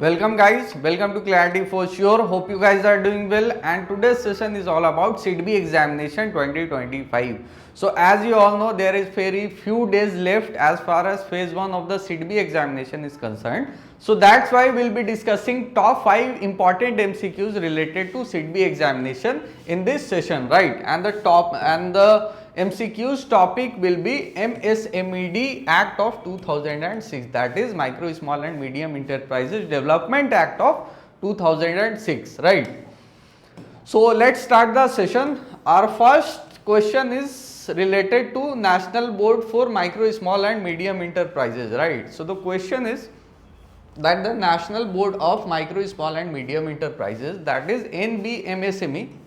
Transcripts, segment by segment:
Welcome guys, welcome to Clarity for Sure. Hope you guys are doing well, and today's session is all about SIDBI examination 2025. So as you all know, there is very few days left as far as phase 1 of the SIDBI examination is concerned. So that's why we'll be discussing top 5 important MCQs related to SIDBI examination in this session, right? And the MCQ's topic will be MSMED Act of 2006, that is Micro, Small and Medium Enterprises Development Act of 2006, right? So let's start the session. Our first question is related to National Board for Micro, Small and Medium Enterprises, right? So the question is that the National Board of Micro, Small and Medium Enterprises, that is NBMSME,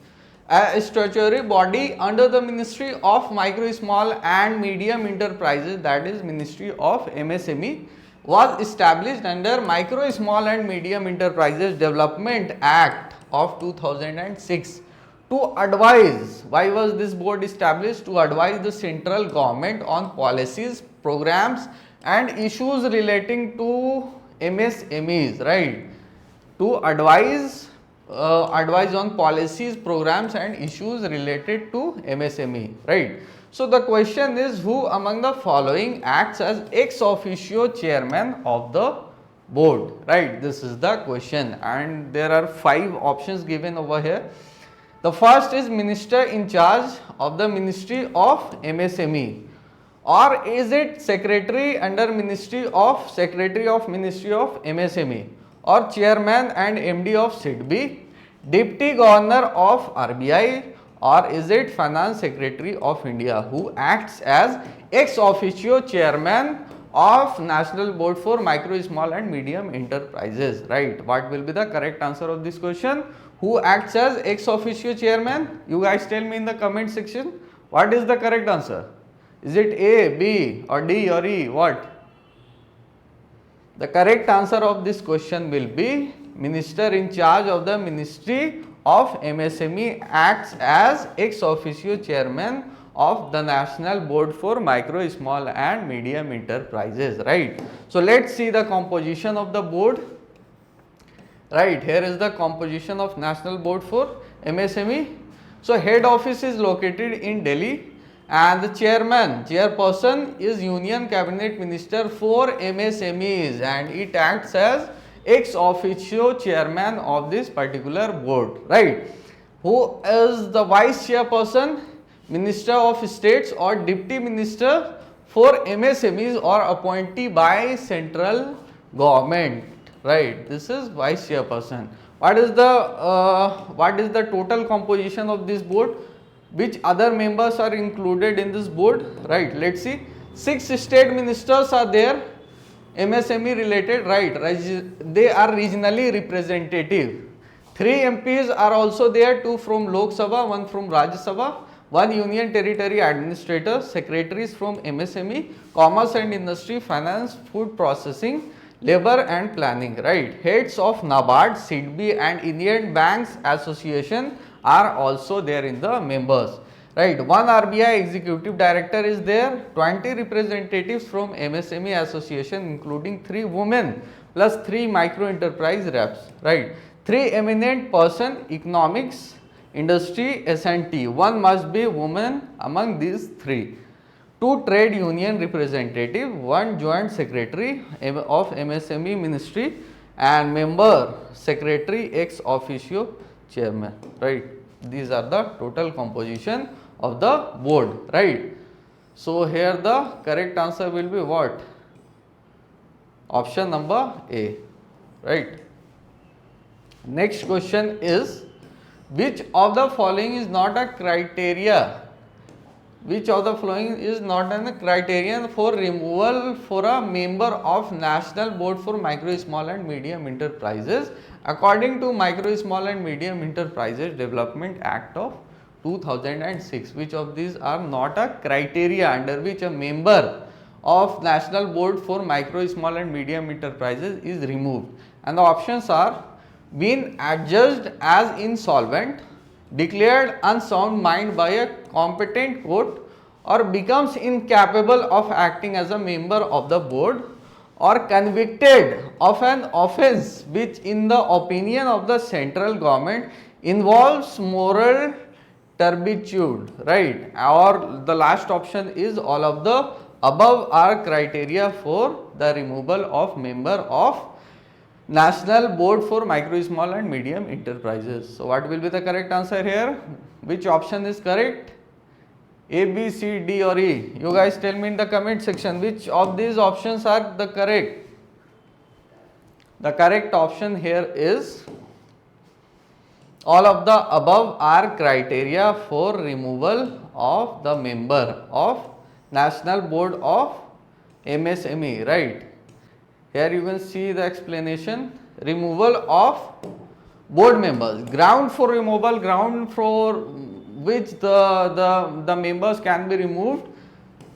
a statutory body under the Ministry of Micro, Small and Medium Enterprises, that is Ministry of MSME, was established under Micro, Small and Medium Enterprises Development Act of 2006 to advise. Why was this board established? To advise the central government on policies, programs and issues relating to MSMEs, right? To advise on policies, programs and issues related to MSME, right? So the question is, who among the following acts as ex officio chairman of the board, right? This is the question, and there are 5 options given over here. The first is minister in charge of the Ministry of MSME, or is it secretary under Ministry of Ministry of MSME, or chairman and MD of SIDBI, deputy governor of RBI, or is it finance secretary of India, who acts as ex officio chairman of National Board for Micro, Small and Medium Enterprises, right? What will be the correct answer of this question? Who acts as ex officio chairman? You guys tell me in the comment section. What is the correct answer? Is it A, B or D or E? What? The correct answer of this question will be minister in charge of the Ministry of MSME acts as ex officio chairman of the National Board for Micro, Small and Medium Enterprises, right? So let's see the composition of the board. Right, here is the composition of National Board for MSME. So head office is located in Delhi, and the chairperson is Union Cabinet Minister for MSMEs, and it acts as ex officio chairman of this particular board, right? Who is the vice chairperson? Minister of States or Deputy Minister for MSMEs or appointee by central government, right? This is vice chairperson. What is the total composition of this board? Which other members are included in this board, right? Let's see. 6 state ministers are there, MSME related, right? They are regionally representative. 3 MPs are also there, 2 from Lok Sabha, 1 from Rajya Sabha, 1 Union Territory Administrator, secretaries from MSME, Commerce and Industry, Finance, Food Processing, Labor and Planning, right? Heads of NABARD, SIDBI and Indian Banks Association are also there in the members, right? 1 RBI executive director is there, 20 representatives from MSME association including 3 women plus 3 micro enterprise reps, right? 3 eminent person, economics, industry, S&T, 1 must be woman among these 3. 2 trade union representative, 1 joint secretary of MSME ministry and member secretary ex officio chairman, right? These are the total composition of the board, right? So here the correct answer will be what? Option number A, right? Next question is, which of the following is not a criteria? Which of the following is not a criterion for removal for a member of National Board for Micro, Small and Medium Enterprises according to Micro, Small and Medium Enterprises Development Act of 2006? Which of these are not a criteria under which a member of National Board for Micro, Small and Medium Enterprises is removed? And the options are: been adjudged as insolvent, declared unsound mind by a competent court, or becomes incapable of acting as a member of the board, or convicted of an offence which in the opinion of the central government involves moral turpitude, right? Or the last option is all of the above are criteria for the removal of member of National Board for Micro, Small and Medium Enterprises. So what will be the correct answer here? Which option is correct? A, B, C, D or E? You guys tell me in the comment section which of these options are the correct. The correct option here is all of the above are criteria for removal of the member of National Board of MSME, right? Here you can see the explanation. Removal of board members. Ground for removal, ground for which the members can be removed.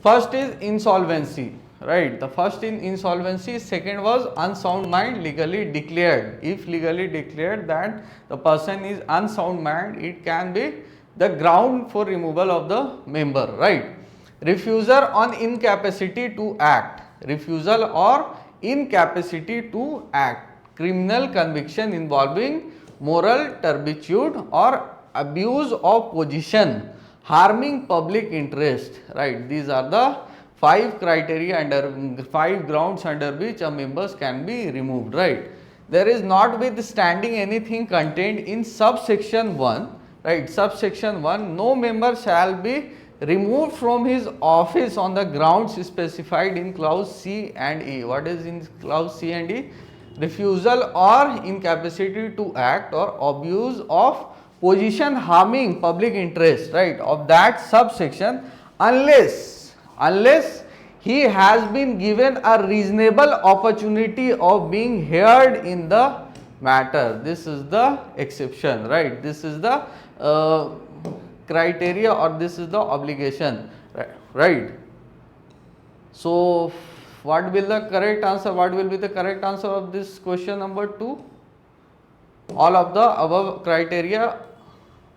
First is insolvency, right? The first in insolvency. Second was unsound mind legally declared. If legally declared that the person is unsound mind, it can be the ground for removal of the member, right? Refusal on incapacity to act. Refusal or incapacity to act, criminal conviction involving moral turpitude or abuse of position harming public interest, right? These are the 5 criteria under 5 grounds under which a members can be removed, right? There is notwithstanding anything contained in subsection 1, right? Subsection 1, no member shall be removed from his office on the grounds specified in clause C and E. What is in clause C and E? Refusal or incapacity to act or abuse of position harming public interest, right, of that subsection unless he has been given a reasonable opportunity of being heard in the matter. This is the exception, right? This is the criteria or this is the obligation, right? So what will the correct answer, what will be the correct answer of this question number 2? All of the above criteria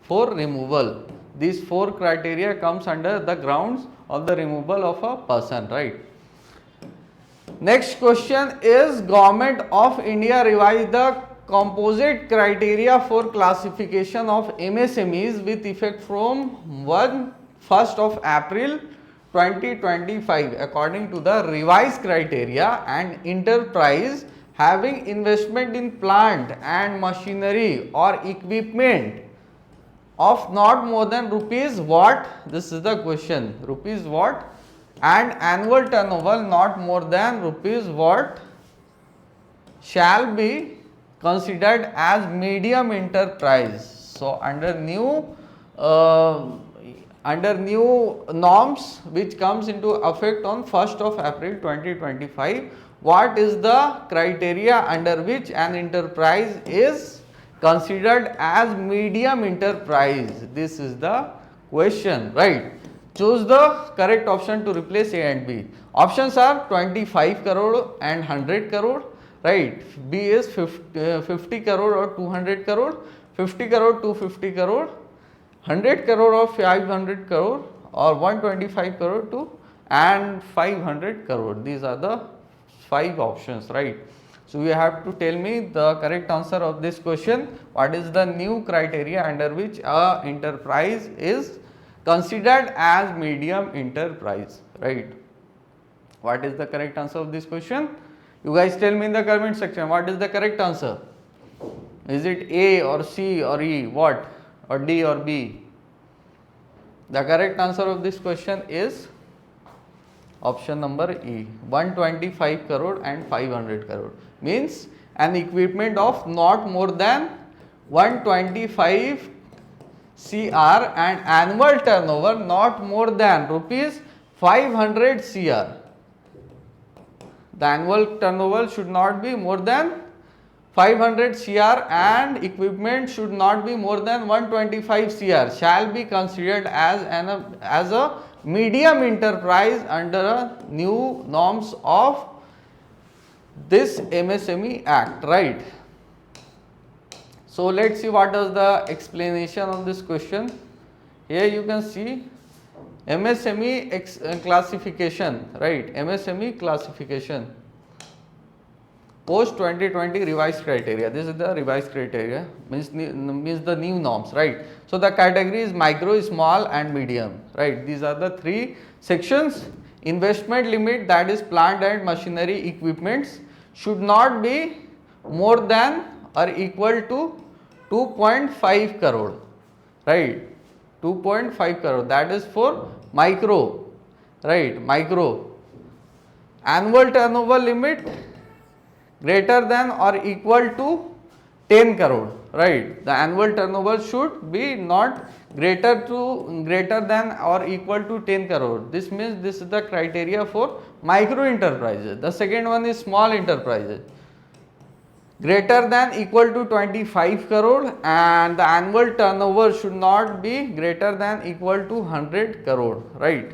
for removal. These 4 criteria comes under the grounds of the removal of a person, right? Next question is Government of India revised the composite criteria for classification of MSMEs with effect from 1st of April 2025. According to the revised criteria, an enterprise having investment in plant and machinery or equipment of not more than rupees what? This is the question. Rupees what? And annual turnover not more than rupees what shall be considered as medium enterprise. So under new norms which comes into effect on 1st of April 2025, what is the criteria under which an enterprise is considered as medium enterprise? This is the question, right? Choose the correct option to replace A and B. Options are 25 crore and 100 crore. Right, B is 50 crore or 200 crore, 50 crore, 250 crore, 100 crore or 500 crore or 125 crore to and 500 crore. These are the 5 options, right? So you have to tell me the correct answer of this question. What is the new criteria under which a enterprise is considered as medium enterprise, right? What is the correct answer of this question? You guys tell me in the comment section what is the correct answer. Is it A or C or E, what, or D or B? The correct answer of this question is option number E, 125 crore and 500 crore. Means an equipment of not more than 125 CR and annual turnover not more than rupees 500 CR. The annual turnover should not be more than 500 CR and equipment should not be more than 125 CR shall be considered as a medium enterprise under a new norms of this MSME Act, right? So let's see what is the explanation of this question. Here you can see MSME classification, right? MSME classification. post 2020 revised criteria. This is the revised criteria, means the new norms, right? So the category is micro, small and medium, right? These are the three sections. Investment limit, that is plant and machinery equipments, should not be more than or equal to 2.5 crore, right? 2.5 crore, that is for micro, right? Micro. Annual turnover limit greater than or equal to 10 crore, right? The annual turnover should be not greater than or equal to 10 crore. This means this is the criteria for micro enterprises. The second one is small enterprises. Greater than equal to 25 crore and the annual turnover should not be greater than equal to 100 crore, right?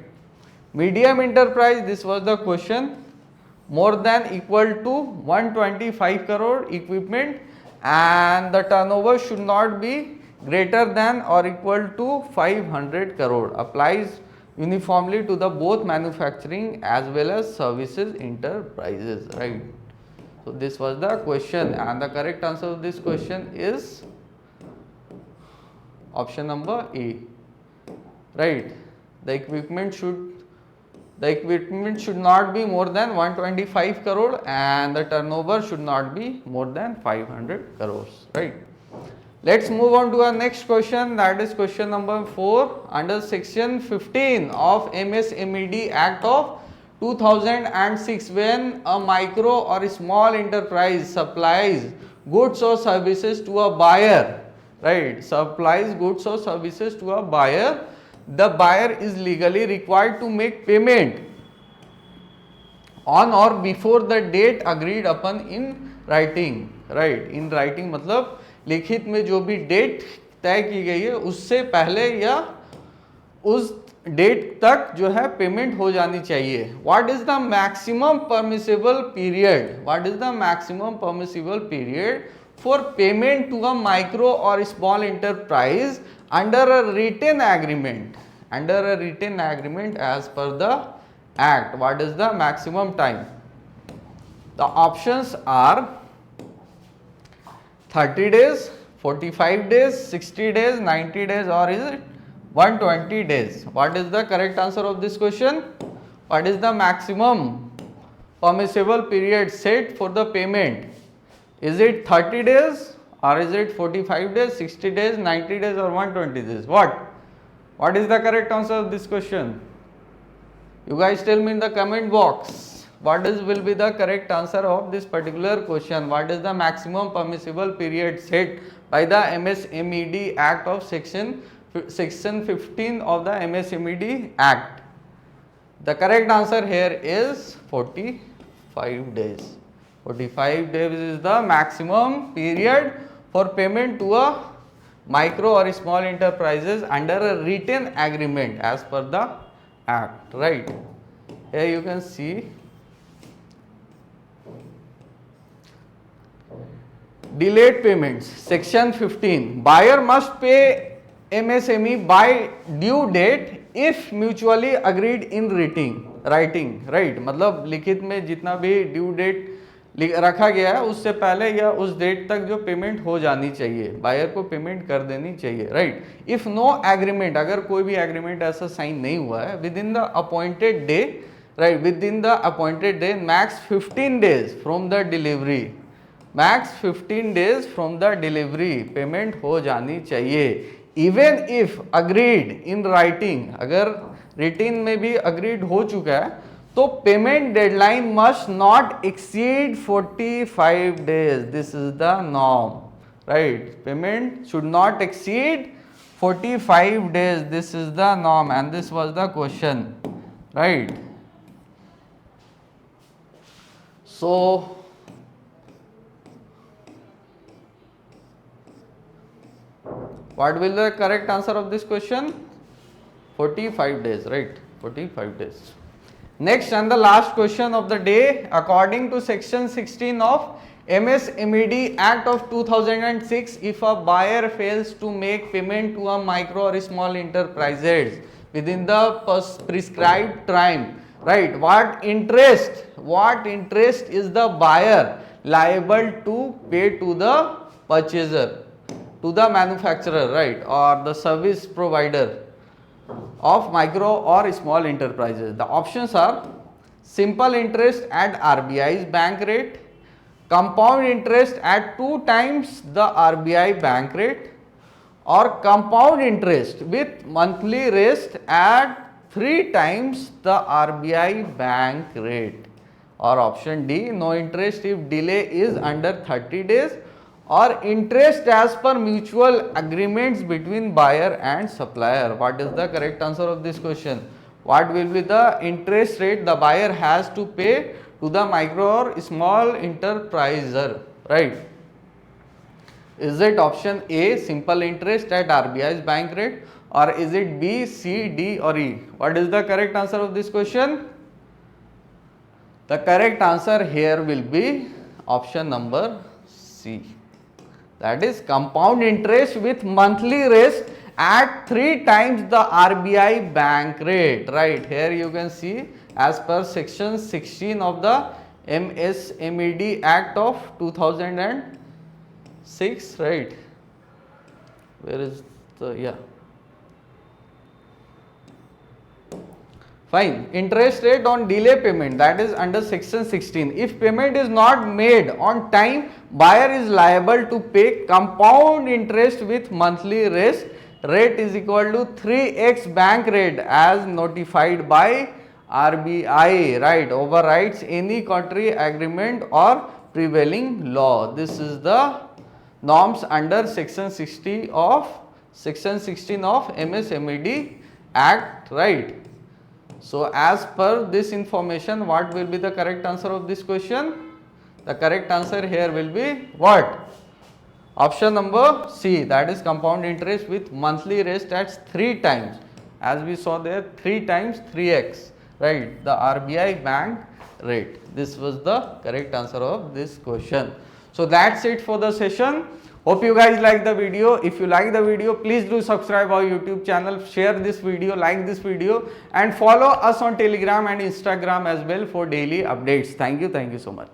Medium enterprise, this was the question, more than equal to 125 crore equipment and the turnover should not be greater than or equal to 500 crore. Applies uniformly to the both manufacturing as well as services enterprises, right? So this was the question and the correct answer of this question is option number A, right? The equipment should not be more than 125 crore and the turnover should not be more than 500 crores, right? Let's move on to our next question, that is question number 4. Under section 15 of MSMED Act of 2006, when a micro or small enterprise supplies goods or services to a buyer, right? Supplies goods or services to a buyer, the buyer is legally required to make payment on or before the date agreed upon in writing, right? In writing मतलब लिखित में जो भी date तय की गई है उससे पहले या उस डेट तक जो है पेमेंट हो जानी चाहिए. What is the maximum permissible period? What is the maximum permissible period for payment to a micro और small enterprise under a written agreement? Under a written agreement as per the act, what is the maximum time? The options are 30 days, 45 days, 60 days, 90 days, or is it 120 days? What is the correct answer of this question? What is the maximum permissible period set for the payment? Is it 30 days or is it 45 days, 60 days, 90 days or 120 days? What is the correct answer of this question? You guys tell me in the comment box. What will be the correct answer of this particular question? What is the maximum permissible period set by the MSMED Act of section 15 of the MSMED Act? The correct answer here is 45 days. 45 days is the maximum period for payment to a micro or small enterprises under a written agreement as per the Act, right? Here you can see delayed payments, section 15. Buyer must pay MSME by due date if mutually agreed in writing, right? मतलब लिखित में जितना भी due date रखा गया है उससे पहले या उस डेट तक जो पेमेंट हो जानी चाहिए, बायर को पेमेंट कर देनी चाहिए, राइट? इफ नो एग्रीमेंट, अगर कोई भी एग्रीमेंट ऐसा साइन नहीं हुआ है, with in the appointed day, right, with in the appointed day, max 15 days from the delivery, max 15 days from the delivery payment हो जानी चाहिए. Even if agreed in writing, अगर रिटिन में भी अग्रीड हो चुका है तो payment deadline must not exceed 45 days. This is the norm, right? Payment should not exceed 45 days. This is the norm and this was the question, right? So what will the correct answer of this question? 45 days, right? 45 days. Next and the last question of the day, according to section 16 of MSMED Act of 2006, if a buyer fails to make payment to a micro or small enterprises within the prescribed time, right, what interest is the buyer liable to pay to the purchaser, to the manufacturer, right, or the service provider of micro or small enterprises. The options are simple interest at RBI's bank rate, compound interest at 2 times the RBI bank rate, or compound interest with monthly rest at 3 times the RBI bank rate, or option D, no interest if delay is under 30 days, or interest as per mutual agreements between buyer and supplier. What is the correct answer of this question? What will be the interest rate the buyer has to pay to the micro or small enterpriser, right? Is it option A, simple interest at RBI's bank rate, or is it B, C, D or E? What is the correct answer of this question? The correct answer here will be option number C. That is compound interest with monthly rest at 3 times the RBI bank rate, right? Here you can see as per section 16 of the MSMED Act of 2006, right? Where is the, yeah. Fine. Interest rate on delay payment, that is under section 16. If payment is not made on time, buyer is liable to pay compound interest with monthly rate is equal to 3x bank rate as notified by RBI, right? Overrides any contrary agreement or prevailing law. This is the norms under section 16 of MSMED Act, right? So as per this information, what will be the correct answer of this question? The correct answer here will be what? Option number C, that is compound interest with monthly rest at 3 times. As we saw there, 3 times 3x, right? The RBI bank rate. This was the correct answer of this question. So that's it for the session. Hope you guys like the video. If you like the video, please do subscribe our YouTube channel, share this video, like this video, and follow us on Telegram and Instagram as well for daily updates. Thank you so much.